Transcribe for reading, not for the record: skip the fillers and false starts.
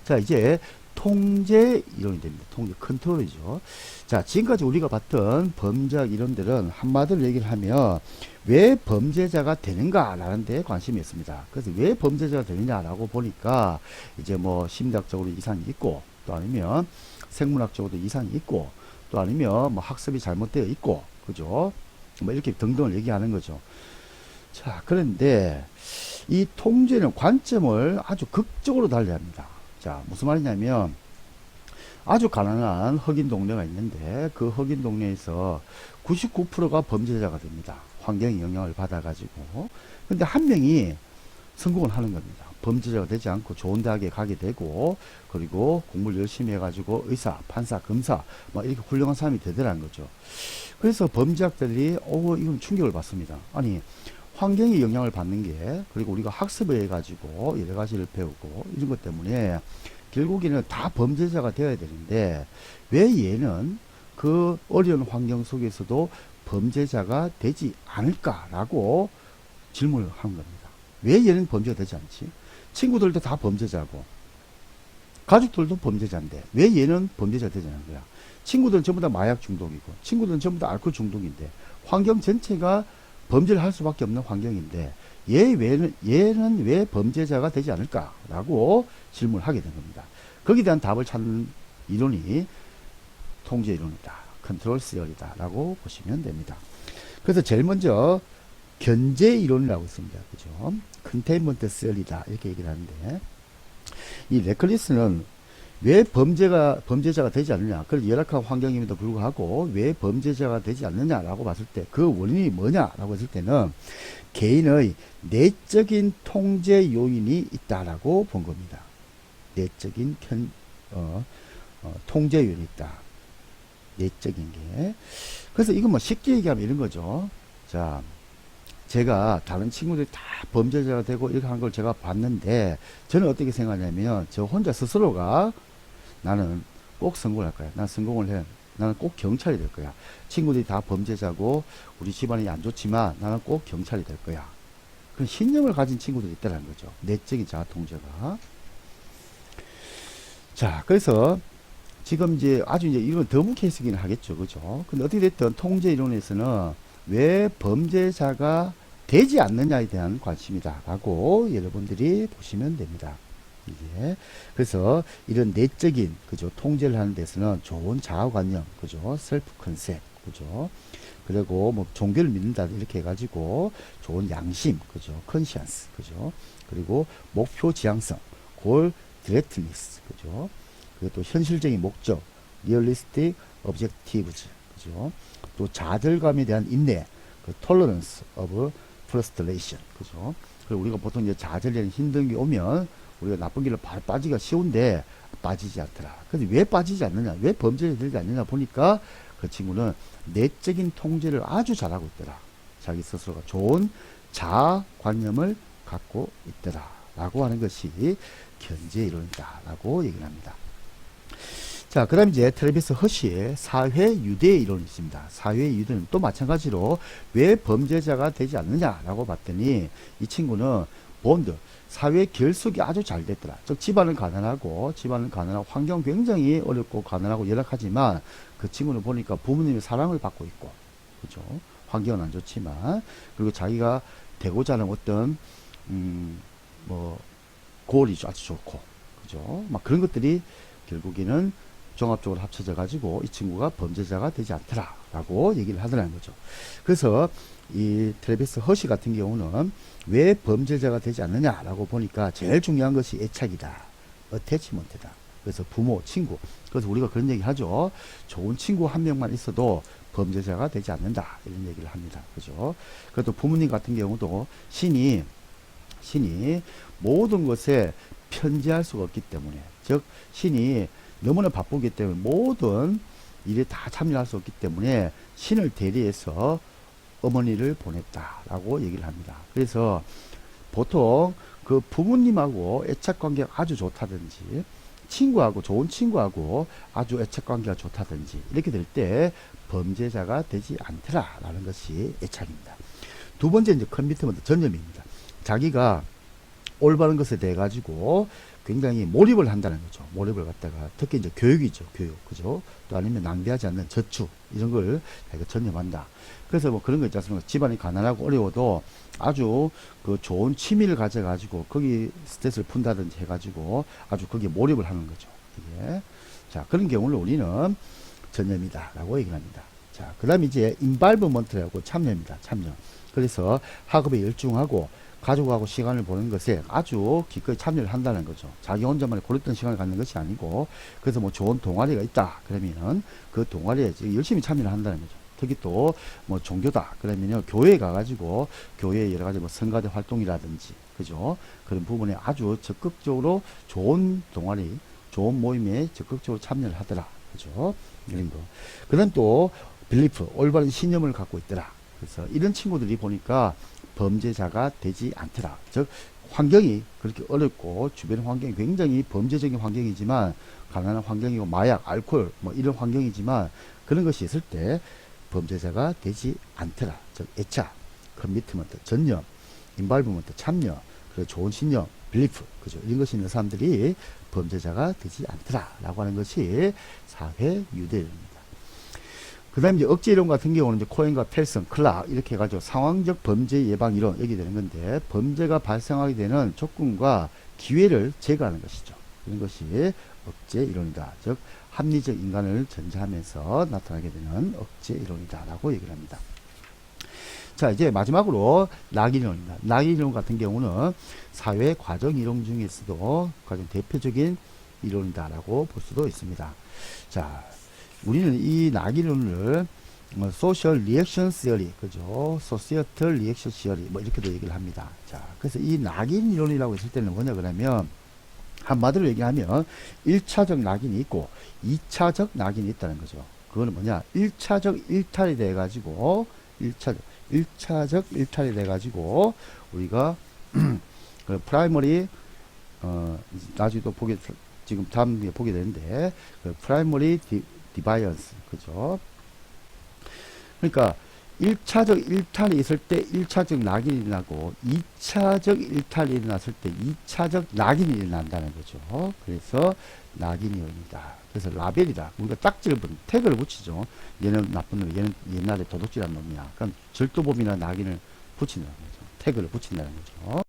자, 이제 통제 이론이 됩니다. 통제 컨트롤이죠. 자, 지금까지 우리가 봤던 범죄학 이론들은 한마디로 얘기를 하면 왜 범죄자가 되는가라는 데 관심이 있습니다. 그래서 왜 범죄자가 되느냐라고 보니까 이제 뭐 심리학적으로 이상이 있고, 또 아니면 생물학적으로도 이상이 있고, 또 아니면 뭐 학습이 잘못되어 있고, 그죠? 뭐 이렇게 등등을 얘기하는 거죠. 자, 그런데 이 통제는 관점을 아주 극적으로 달리야 합니다. 자, 무슨 말이냐면 아주 가난한 흑인 동네가 있는데 그 흑인 동네에서 99%가 범죄자가 됩니다. 환경의 영향을 받아가지고. 근데 한 명이 성공을 하는 겁니다. 범죄자가 되지 않고 좋은 대학에 가게 되고, 그리고 공부를 열심히 해가지고 의사, 판사, 검사 막 이렇게 훌륭한 사람이 되더라는 거죠. 그래서 범죄학들이 이건 충격을 받습니다. 아니, 환경의 영향을 받는 게, 그리고 우리가 학습을 해가지고 여러 가지를 배우고 이런 것 때문에 결국에는 다 범죄자가 되어야 되는데 왜 얘는 그 어려운 환경 속에서도 범죄자가 되지 않을까라고 질문을 하는 겁니다. 왜 얘는 범죄가 되지 않지? 친구들도 다 범죄자고 가족들도 범죄자인데 왜 얘는 범죄자가 되지 않는 거야? 친구들은 전부 다 마약 중독이고 친구들은 전부 다 알코올 중독인데 환경 전체가 범죄를 할 수밖에 없는 환경인데 얘는 왜 범죄자가 되지 않을까라고 질문을 하게 된 겁니다. 거기에 대한 답을 찾는 이론이 통제 이론이다. 컨트롤 시어리다 라고 보시면 됩니다. 그래서 제일 먼저 견제 이론이라고 있습니다. 그죠? 컨테인먼트 시어리다 이렇게 얘기를 하는데 이 레클리스는 왜 범죄자가 되지 않느냐. 그래서 열악한 환경임에도 불구하고 왜 범죄자가 되지 않느냐라고 봤을 때 그 원인이 뭐냐라고 했을 때는 개인의 내적인 통제 요인이 있다라고 본 겁니다. 내적인 통제 요인이 있다. 내적인 게. 그래서 이건 뭐 쉽게 얘기하면 이런 거죠. 자, 제가 다른 친구들이 다 범죄자가 되고 이렇게 한 걸 제가 봤는데 저는 어떻게 생각하냐면 저 혼자 스스로가 나는 꼭 성공을 할 거야. 난 성공을 해. 나는 꼭 경찰이 될 거야. 친구들이 다 범죄자고 우리 집안이 안 좋지만 나는 꼭 경찰이 될 거야. 그런 신념을 가진 친구들이 있다는 거죠. 내적인 자아 통제가. 자, 그래서 지금 이제 아주 이제 이건 드문 케이스긴 하겠죠. 그죠? 근데 어떻게 됐든 통제 이론에서는 왜 범죄자가 되지 않느냐에 대한 관심이다. 라고 여러분들이 보시면 됩니다. 이게 그래서 이런 내적인 그죠 통제를 하는 데서는 좋은 자아관념 그죠 셀프 컨셉 그죠 그리고 뭐 종교를 믿는다 이렇게 해가지고 좋은 양심 그죠 컨시언스 그죠 그리고 목표 지향성 골 디렉트니스 그죠 그리고 또 현실적인 목적 리얼리스틱 오브젝티브즈 그죠 또 좌절감에 대한 인내 그 톨러런스 오브 프러스트레이션 그죠 그리고 우리가 보통 이제 좌절이라는 힘든 게 오면 우리가 나쁜 길로 바로 빠지기가 쉬운데 빠지지 않더라. 근데 왜 빠지지 않느냐? 왜 범죄에 들지 않느냐 보니까 그 친구는 내적인 통제를 아주 잘하고 있더라. 자기 스스로가 좋은 자아관념을 갖고 있더라. 라고 하는 것이 견제 이론이다. 라고 얘기를 합니다. 자, 그 다음 이제 트래비스 허쉬의 사회 유대 이론이 있습니다. 사회 유대는 또 마찬가지로 왜 범죄자가 되지 않느냐라고 봤더니 이 친구는 본드 사회 결속이 아주 잘 됐더라. 즉 집안은 가난하고 환경 굉장히 어렵고 가난하고 열악하지만 그 친구는 보니까 부모님의 사랑을 받고 있고 그죠 환경은 안 좋지만 그리고 자기가 되고자 하는 어떤 뭐 고을이 아주 좋고 그죠 막 그런 것들이 결국에는 종합적으로 합쳐져 가지고 이 친구가 범죄자가 되지 않더라 라고 얘기를 하더라는 거죠. 그래서 이 트래비스 허쉬 같은 경우는 왜 범죄자가 되지 않느냐라고 보니까 제일 중요한 것이 애착이다. 어태치먼트다. 그래서 부모, 친구. 그래서 우리가 그런 얘기 하죠. 좋은 친구 한 명만 있어도 범죄자가 되지 않는다. 이런 얘기를 합니다. 그죠? 그래도 부모님 같은 경우도 신이 모든 것에 편지할 수가 없기 때문에 즉 신이 너무나 바쁘기 때문에 모든 일에 다 참여할 수 없기 때문에 신을 대리해서 어머니를 보냈다라고 얘기를 합니다. 그래서 보통 그 부모님하고 애착 관계가 아주 좋다든지 친구하고 좋은 친구하고 아주 애착 관계가 좋다든지 이렇게 될 때 범죄자가 되지 않더라라는 것이 애착입니다. 두 번째 이제 커미트먼트 전념입니다. 자기가 올바른 것에 대해 가지고 굉장히 몰입을 한다는 거죠. 몰입을 갖다가 특히 이제 교육이죠. 교육. 그죠? 또 아니면 낭비하지 않는 저축 이런 걸 자기가 전념한다. 그래서 뭐 그런 거 있지 않습니까? 집안이 가난하고 어려워도 아주 그 좋은 취미를 가져가지고 거기 스트레스를 푼다든지 해가지고 아주 거기에 몰입을 하는 거죠. 이게. 자, 그런 경우를 우리는 전념이다 라고 얘기를 합니다. 자, 그 다음에 이제 인발브먼트라고 참여입니다. 참여. 그래서 학업에 열중하고 가족하고 시간을 보내는 것에 아주 기꺼이 참여를 한다는 거죠. 자기 혼자만 고랬던 시간을 갖는 것이 아니고, 그래서 뭐 좋은 동아리가 있다 그러면은 그 동아리에 열심히 참여를 한다는 거죠. 특히 또 뭐 종교다 그러면요, 교회에 가가지고 교회 여러 가지 뭐 성가대 활동이라든지, 그죠, 그런 부분에 아주 적극적으로 좋은 동아리, 좋은 모임에 적극적으로 참여를 하더라. 그죠? 이런 거. 그 다음 또 빌리프, 올바른 신념을 갖고 있더라. 그래서 이런 친구들이 보니까 범죄자가 되지 않더라. 즉 환경이 그렇게 어렵고 주변 환경이 굉장히 범죄적인 환경이지만, 가난한 환경이고 마약, 알코올 뭐 이런 환경이지만 그런 것이 있을 때 범죄자가 되지 않더라. 즉 애착, 커미트먼트, 전념, 인발브먼트, 참여, 그리고 좋은 신념, 빌리프, 그죠? 이런 것이 있는 사람들이 범죄자가 되지 않더라 라고 하는 것이 사회 유대입니다. 그 다음에 이제 억제 이론 같은 경우는 이제 코엔과 펠슨, 클락 이렇게 해가지고 상황적 범죄 예방 이론 여기 되는 건데, 범죄가 발생하게 되는 조건과 기회를 제거하는 것이죠. 이런 것이 억제 이론이다. 즉 합리적 인간을 전제하면서 나타나게 되는 억제 이론이다 라고 얘기를 합니다. 자, 이제 마지막으로 낙인 이론입니다. 낙인 이론 같은 경우는 사회 과정 이론 중에서도 가장 대표적인 이론이다 라고 볼 수도 있습니다. 자, 우리는 이 낙인 이론을 소셜 리액션 시어리, 그죠? 소시어털 리액션 시어리 뭐 이렇게도 얘기를 합니다. 자, 그래서 이 낙인 이론이라고 했을 때는 뭐냐 그러면, 한마디로 얘기하면 1차적 낙인이 있고 2차적 낙인이 있다는 거죠. 그거는 뭐냐, 1차적 일탈이 돼 가지고 1차적 일탈이 돼 가지고 우리가 그 프라이머리 나중에 또 보게, 지금 다음에 보게 되는데, 그 프라이머리 디바이언스, 그죠? 그러니까 1차적 일탈이 있을 때 1차적 낙인이 일어나고 2차적 일탈이 일어났을 때 2차적 낙인이 일어난다는 거죠. 그래서 낙인이 옵니다. 그래서 라벨이다. 우리가 딱지를 태그를 붙이죠. 얘는 나쁜 놈, 얘는 옛날에 도둑질한 놈이야. 그럼 절도범이나 낙인을 붙인다는 거죠. 태그를 붙인다는 거죠.